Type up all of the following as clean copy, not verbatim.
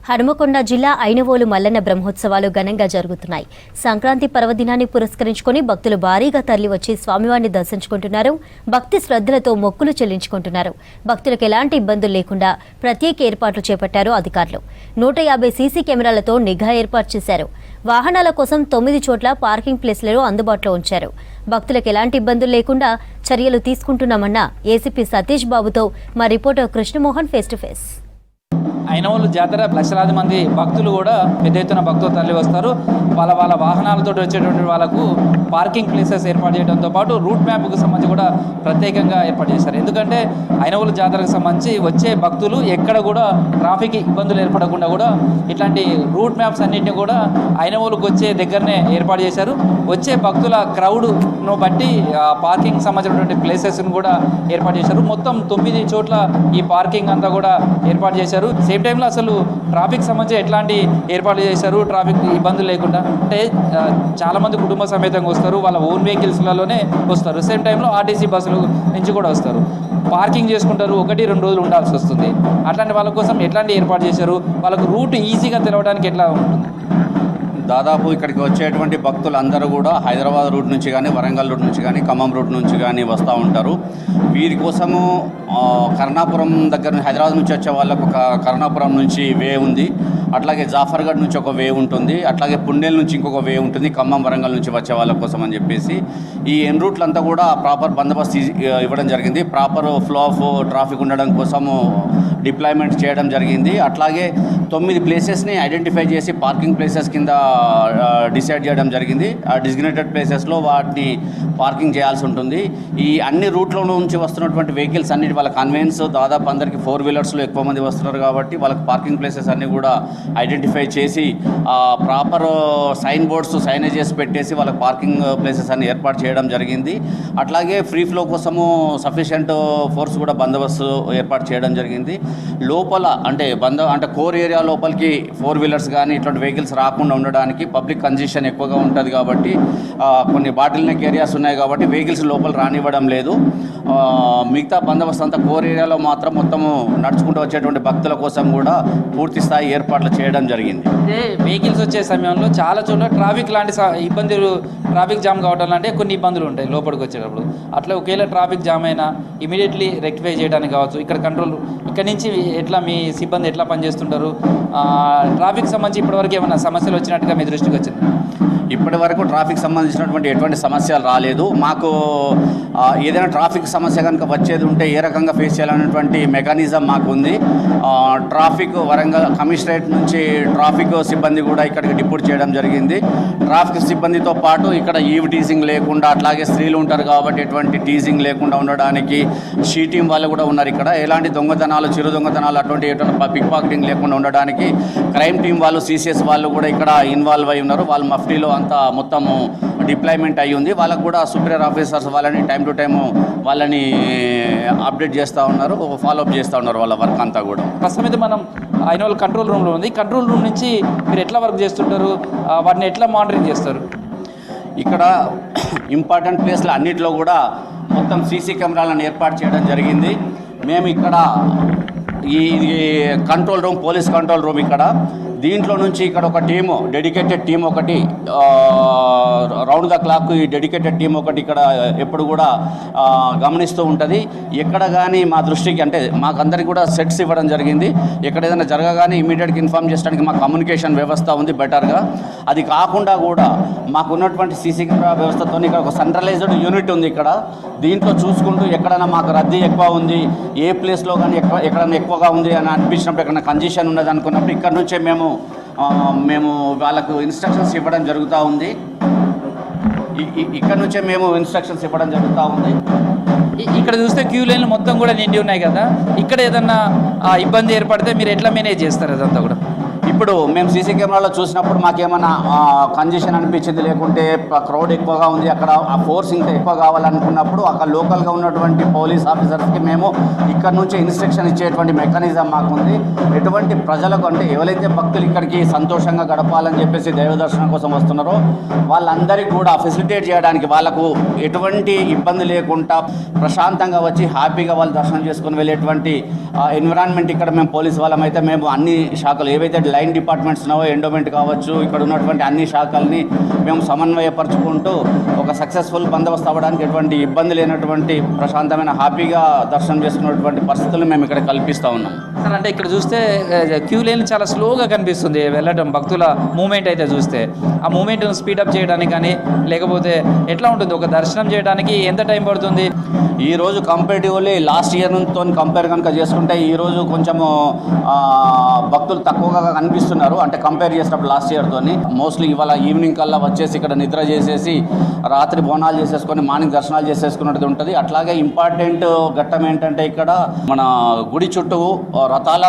హనుమకొండ జిల్లా ఐనవోలు మల్లన్న బ్రహ్మోత్సవాలు ఘనంగా జరుగుతున్నాయి. సంక్రాంతి పర్వదినాన్ని పురస్కరించుకొని భక్తులు భారీగా తరలివచ్చి స్వామివారిని దర్శించుకుంటున్నారు. భక్తి శ్రద్ధలతో మొక్కులు చెల్లించుకుంటున్నారు. భక్తులకు ఎలాంటి ఇబ్బందులు లేకుండా ప్రత్యేక ఏర్పాట్లు చేపట్టారు అధికారులు. 150 సీసీ కెమెరాలతో నిఘా ఏర్పాటు చేశారు. వాహనాల కోసం 9 చోట్ల పార్కింగ్ ప్లేస్లను అందుబాటులో ఉంచారు. భక్తులకు ఎలాంటి ఇబ్బందులు లేకుండా చర్యలు తీసుకుంటున్నామన్న ఏసీపీ సతీష్ బాబుతో మా reporter Krishnamohan face to face. Inavolu జాతర లక్షలాది మంది భక్తులు కూడా పెద్ద ఎత్తున భక్తులు తరలి వస్తారు. వాళ్ళ వాహనాలతో వచ్చేటువంటి వాళ్ళకు పార్కింగ్ ప్లేసెస్ ఏర్పాటు చేయడంతో పాటు రూట్ మ్యాప్కు సంబంధించి కూడా ప్రత్యేకంగా ఏర్పాటు చేశారు. ఎందుకంటే ఐనవోలు జాతరకు సంబంధించి వచ్చే భక్తులు ఎక్కడ కూడా ట్రాఫిక్ ఇబ్బందులు ఏర్పడకుండా కూడా ఇట్లాంటి రూట్ మ్యాప్స్ అన్నింటినీ కూడా ఐనవోలుకు వచ్చే దగ్గరనే ఏర్పాటు చేశారు. వచ్చే భక్తుల క్రౌడ్ను బట్టి పార్కింగ్ సంబంధించినటువంటి ప్లేసెస్ను కూడా ఏర్పాటు చేశారు. మొత్తం 9 చోట్ల ఈ పార్కింగ్ అంతా కూడా ఏర్పాటు చేశారు. సేమ్ టైంలో అసలు ట్రాఫిక్ సంబంధించి ఎట్లాంటి ఏర్పాట్లు చేశారు, ట్రాఫిక్ ఇబ్బందులు లేకుండా. అంటే చాలామంది కుటుంబ సమేతంగా వస్తారు, వాళ్ళ ఓన్ వెహికల్స్లలోనే వస్తారు. సేమ్ టైంలో ఆర్టీసీ బస్సులు నుంచి కూడా వస్తారు. పార్కింగ్ చేసుకుంటారు, 1-2 రోజులు ఉండాల్సి వస్తుంది. అట్లాంటి వాళ్ళ కోసం ఎట్లాంటి ఏర్పాటు చేశారు, వాళ్ళకు రూట్ ఈజీగా తెలవడానికి ఎట్లా ఉంటుంది? దాదాపు ఇక్కడికి వచ్చేటువంటి భక్తులు అందరూ కూడా హైదరాబాద్ రూట్ నుంచి కానీ, వరంగల్ రూట్ నుంచి కానీ, ఖమ్మం రూట్ నుంచి కానీ వస్తూ ఉంటారు. వీరి కోసము కర్ణాపురం దగ్గర హైదరాబాద్ నుంచి వచ్చే వాళ్ళకు ఒక కర్ణాపురం నుంచి వే ఉంది. అట్లాగే జాఫర్గఢ్ నుంచి ఒక వే ఉంటుంది. అట్లాగే పుండేల్ నుంచి ఇంకొక వే ఉంటుంది, ఖమ్మం వరంగల్ నుంచి వచ్చే వాళ్ళ కోసం అని చెప్పేసి ఈ ఎన్ రూట్లంతా కూడా ప్రాపర్ బందోబస్తు ఇవ్వడం జరిగింది. ప్రాపర్ ఫ్లో ఆఫ్ ట్రాఫిక్ ఉండడం కోసము డిప్లాయ్మెంట్ చేయడం జరిగింది. అట్లాగే 9 ప్లేసెస్ని ఐడెంటిఫై చేసి పార్కింగ్ ప్లేసెస్ కింద డిసైడ్ చేయడం జరిగింది. ఆ డిజిగ్నేటెడ్ ప్లేసెస్లో వాటిని పార్కింగ్ చేయాల్సి ఉంటుంది. ఈ అన్ని రూట్ల నుంచి వస్తున్నటువంటి వెహికల్స్ అన్నిటి వాళ్ళ కన్వెన్స్ దాదాపు అందరికీ 4 వీలర్స్లో ఎక్కువ మంది వస్తున్నారు కాబట్టి వాళ్ళకి పార్కింగ్ ప్లేసెస్ అన్నీ కూడా ఐడెంటిఫై చేసి ప్రాపర్ సైన్ బోర్డ్స్ సైనేజెస్ పెట్టేసి వాళ్ళకి పార్కింగ్ ప్లేసెస్ అన్ని ఏర్పాటు చేయడం జరిగింది. అట్లాగే ఫ్రీ ఫ్లో కోసము సఫిషియంట్ ఫోర్స్ కూడా బందోబస్తు ఏర్పాటు చేయడం జరిగింది. లోపల అంటే కోర్ ఏరియా లోపలికి 4 వీలర్స్ కానీ ఇట్లాంటి వెహికల్స్ రాకుండా ఉండడానికి పబ్లిక్ కంజెషన్ ఎక్కువగా ఉంటుంది కాబట్టి కొన్ని బాటిల్ నెక్ ఏరియాస్ ఉన్నాయి కాబట్టి వెహికల్స్ లోపల రానివ్వడం లేదు. మిగతా బందోబస్తు అంతా కోర్ ఏరియాలో మాత్రం మొత్తము నడుచుకుంటూ వచ్చేటువంటి భక్తుల కోసం కూడా పూర్తి స్థాయి ఏర్పాట్లు చేయడం జరిగింది. అంటే వెహికల్స్ వచ్చే సమయంలో చాలా చోట్ల ట్రాఫిక్ లాంటి ఇబ్బందులు, ట్రాఫిక్ జామ్ కావడం లాంటి కొన్ని ఇబ్బందులు ఉంటాయి లోపలికి వచ్చేటప్పుడు. అట్లా ఒకవేళ ట్రాఫిక్ జామ్ అయినా ఇమీడియట్లీ రెక్టిఫై చేయడానికి కావచ్చు, ఇక్కడ నుంచి ఎట్లా మీ సిబ్బంది ఎట్లా పనిచేస్తుంటారు, ట్రాఫిక్ సంబంధించి ఇప్పటివరకు ఏమైనా సమస్యలు వచ్చినట్టుగా మీ దృష్టికి వచ్చింది? ఇప్పటి వరకు ట్రాఫిక్ సంబంధించినటువంటి ఎటువంటి సమస్యలు రాలేదు. మాకు ఏదైనా ట్రాఫిక్ సమస్య కనుక వచ్చేది ఉంటే ఏ రకంగా ఫేస్ చేయాలనేటువంటి మెకానిజం మాకు ఉంది. ట్రాఫిక్ వరంగల్ కమిషనరేట్ నుంచి ట్రాఫిక్ సిబ్బంది కూడా ఇక్కడికి డిప్యూట్ చేయడం జరిగింది. ట్రాఫిక్ సిబ్బందితో పాటు ఇక్కడ ఈవ్ టీజింగ్ లేకుండా, అట్లాగే స్త్రీలు ఉంటారు కాబట్టి ఎటువంటి టీజింగ్ లేకుండా ఉండడానికి షీ టీం వాళ్ళు కూడా ఉన్నారు. ఇక్కడ ఎలాంటి దొంగతనాలు, చిరు దొంగతనాలు అటువంటి పిక్ పాకెటింగ్ లేకుండా ఉండడానికి క్రైమ్ టీం వాళ్ళు, సిసిఎస్ వాళ్ళు కూడా ఇక్కడ ఇన్వాల్వ్ అయి ఉన్నారు. వాళ్ళు మఫ్టీలో అంతా మొత్తము డిప్లాయ్మెంట్ అయ్యి ఉంది. వాళ్ళకు కూడా సుపీరియర్ ఆఫీసర్స్ వాళ్ళని టైం టు టైము వాళ్ళని అప్డేట్ చేస్తూ ఉన్నారు, ఫాలోఅప్ చేస్తూ ఉన్నారు వాళ్ళ వర్క్ అంతా కూడా. ప్రస్తుతం మనం ఐనవోలు కంట్రోల్ రూమ్లో ఉంది. కంట్రోల్ రూమ్ నుంచి మీరు ఎట్లా వర్క్ చేస్తుంటారు, వాటిని ఎట్లా మానిటరింగ్ చేస్తారు? ఇక్కడ ఇంపార్టెంట్ ప్లేస్లు అన్నింటిలో కూడా మొత్తం సీసీ కెమెరాలను ఏర్పాటు చేయడం జరిగింది. మేము ఇక్కడ ఈ control room, police control room ఇక్కడ, దీంట్లో నుంచి ఇక్కడ ఒక టీము, డెడికేటెడ్ టీం ఒకటి రౌండ్ ద క్లాక్ ఈ డెడికేటెడ్ టీం ఒకటి ఇక్కడ ఎప్పుడు కూడా గమనిస్తూ ఉంటుంది. ఎక్కడ కానీ మా దృష్టికి అంటే మాకందరికి కూడా సెట్స్ ఇవ్వడం జరిగింది. ఎక్కడ ఏదైనా జరగగానే ఇమీడియట్గా ఇన్ఫార్మ్ చేయడానికి మా కమ్యూనికేషన్ వ్యవస్థ ఉంది బెటర్గా. అది కాకుండా కూడా మాకున్నటువంటి సీసీ కెమెరా వ్యవస్థతో ఇక్కడ ఒక సెంట్రలైజ్డ్ యూనిట్ ఉంది. ఇక్కడ దీంట్లో చూసుకుంటూ ఎక్కడైనా మాకు రద్దీ ఎక్కువ ఉంది, ఏ ప్లేస్లో కానీ ఎక్కడైనా ఎక్కువగా ఉంది అని అనిపించినప్పుడు, ఎక్కడైనా కంజెషన్ ఉన్నది అనుకున్నప్పుడు ఇక్కడ నుంచే మేము వాళ్ళకు ఇన్స్ట్రక్షన్స్ ఇవ్వడం జరుగుతూ ఉంది. ఇక్కడ నుంచే మేము ఇన్స్ట్రక్షన్స్ ఇవ్వడం జరుగుతూ ఉంది. ఇక్కడ చూస్తే క్యూ లైన్లు మొత్తం కూడా నిండి ఉన్నాయి కదా, ఇక్కడ ఏదన్నా ఇబ్బంది ఏర్పడితే మీరు ఎట్లా మేనేజ్ చేస్తారు అదంతా కూడా? ఇప్పుడు మేము సీసీ కెమెరాలో చూసినప్పుడు మాకేమైనా కంజెషన్ అనిపించింది, లేకుంటే క్రౌడ్ ఎక్కువగా ఉంది, అక్కడ ఆ ఫోర్స్ ఇంకా ఎక్కువ కావాలనుకున్నప్పుడు అక్కడ లోకల్గా ఉన్నటువంటి పోలీస్ ఆఫీసర్స్కి మేము ఇక్కడ నుంచే ఇన్స్ట్రక్షన్ ఇచ్చేటువంటి మెకానిజం మాకుంది. ఎటువంటి ప్రజలకు అంటే ఎవరైతే భక్తులు ఇక్కడికి సంతోషంగా గడపాలని చెప్పేసి దైవ దర్శనం కోసం వస్తున్నారో వాళ్ళందరికీ కూడా ఫెసిలిటేట్ చేయడానికి, వాళ్ళకు ఎటువంటి ఇబ్బంది లేకుండా ప్రశాంతంగా వచ్చి హ్యాపీగా వాళ్ళు దర్శనం చేసుకుని వెళ్ళేటువంటి ఎన్విరాన్మెంట్ ఇక్కడ మేము పోలీస్ వాళ్ళమైతే మేము అన్ని శాఖలు ఏవైతే లైన్ డిపార్ట్మెంట్స్ ఎండోమెంట్ కావచ్చు, ఇక్కడ ఉన్నటువంటి అన్ని శాఖల్ని మేము సమన్వయపరుచుకుంటూ ఒక సక్సెస్ఫుల్ బందోబస్తు అవ్వడానికి ఎటువంటి ఇబ్బంది లేనటువంటి ప్రశాంతమైన హ్యాపీగా దర్శనం చేసుకున్నటువంటి పరిస్థితులు మేము ఇక్కడ కల్పిస్తూ ఉన్నాం. సార్ అంటే ఇక్కడ చూస్తే క్యూ లైన్ చాలా స్లోగా కనిపిస్తుంది వెళ్ళటం, భక్తుల మూమెంట్ అయితే చూస్తే ఆ మూమెంట్ను స్పీడప్ చేయడానికి కానీ లేకపోతే ఎట్లా ఉంటుంది, ఒక దర్శనం చేయడానికి ఎంత టైం పడుతుంది? ఈరోజు కంపేటివ్లీ లాస్ట్ ఇయర్తో కంపేర్ కనుక చేసుకుంటే ఈరోజు కొంచెము భక్తులు తక్కువగా కనిపిస్తున్నారు. అంటే కంపేర్ చేసినప్పుడు లాస్ట్ ఇయర్తో మోస్ట్లీ ఇవాళ ఈవినింగ్ కల్లా వచ్చేసి ఇక్కడ నిద్ర చేసేసి రాత్రి బోనాలు చేసేసుకొని మార్నింగ్ దర్శనాలు చేసేసుకున్నది ఉంటుంది. అట్లాగే ఇంపార్టెంట్ ఘట్టం ఏంటంటే ఇక్కడ మన గుడి చుట్టూ రథాల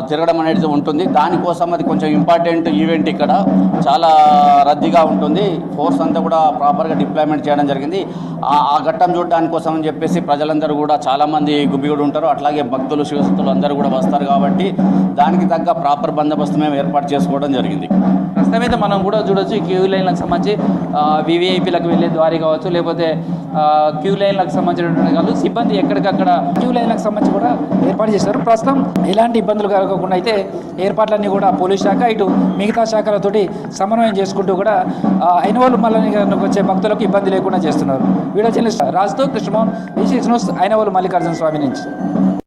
తిరగడం అనేది ఉంటుంది. దానికోసం అది కొంచెం ఇంపార్టెంట్ ఈవెంట్. ఇక్కడ చాలా రద్దీగా ఉంటుంది. ఫోర్స్ అంతా కూడా ప్రాపర్గా డిప్లాయ్మెంట్ చేయడం జరిగింది. ఆ ఘట్టం చూడడానికి కోసం అని చెప్పేసి ప్రజలందరూ కూడా చాలామంది గుబ్బిగుడు ఉంటారు. అట్లాగే భక్తులు శివశక్తులు అందరూ కూడా వస్తారు కాబట్టి దానికి తగ్గ ప్రాపర్ బందోబస్తు మేము ఏర్పాటు చేసుకోవడం జరిగింది. ప్రస్తుతం అయితే మనం కూడా చూడొచ్చు క్యూ లైన్లకు సంబంధించి వివిఐపీలకు వెళ్ళే దారి కావచ్చు, లేకపోతే క్యూ లైన్లకు సంబంధించినటువంటి వాళ్ళు సిబ్బంది ఎక్కడికక్కడ క్యూ లైన్లకు సంబంధించి కూడా ఏర్పాటు చేశారు. ప్రస్తుతం ఎలాంటి ఇబ్బందులు కలగకుండా అయితే ఏర్పాట్లన్నీ కూడా పోలీస్ శాఖ ఇటు మిగతా శాఖలతోటి సమన్వయం చేసుకుంటూ కూడా ఐనవోలు మల్లన్న వచ్చే భక్తులకు ఇబ్బంది లేకుండా చేస్తున్నారు. వీడియో జర్నలిస్ట్ రాజుతో కృష్ణమోహన్, ఈ6 న్యూస్, ఐనవోలు మల్లికార్జున స్వామి నుంచి.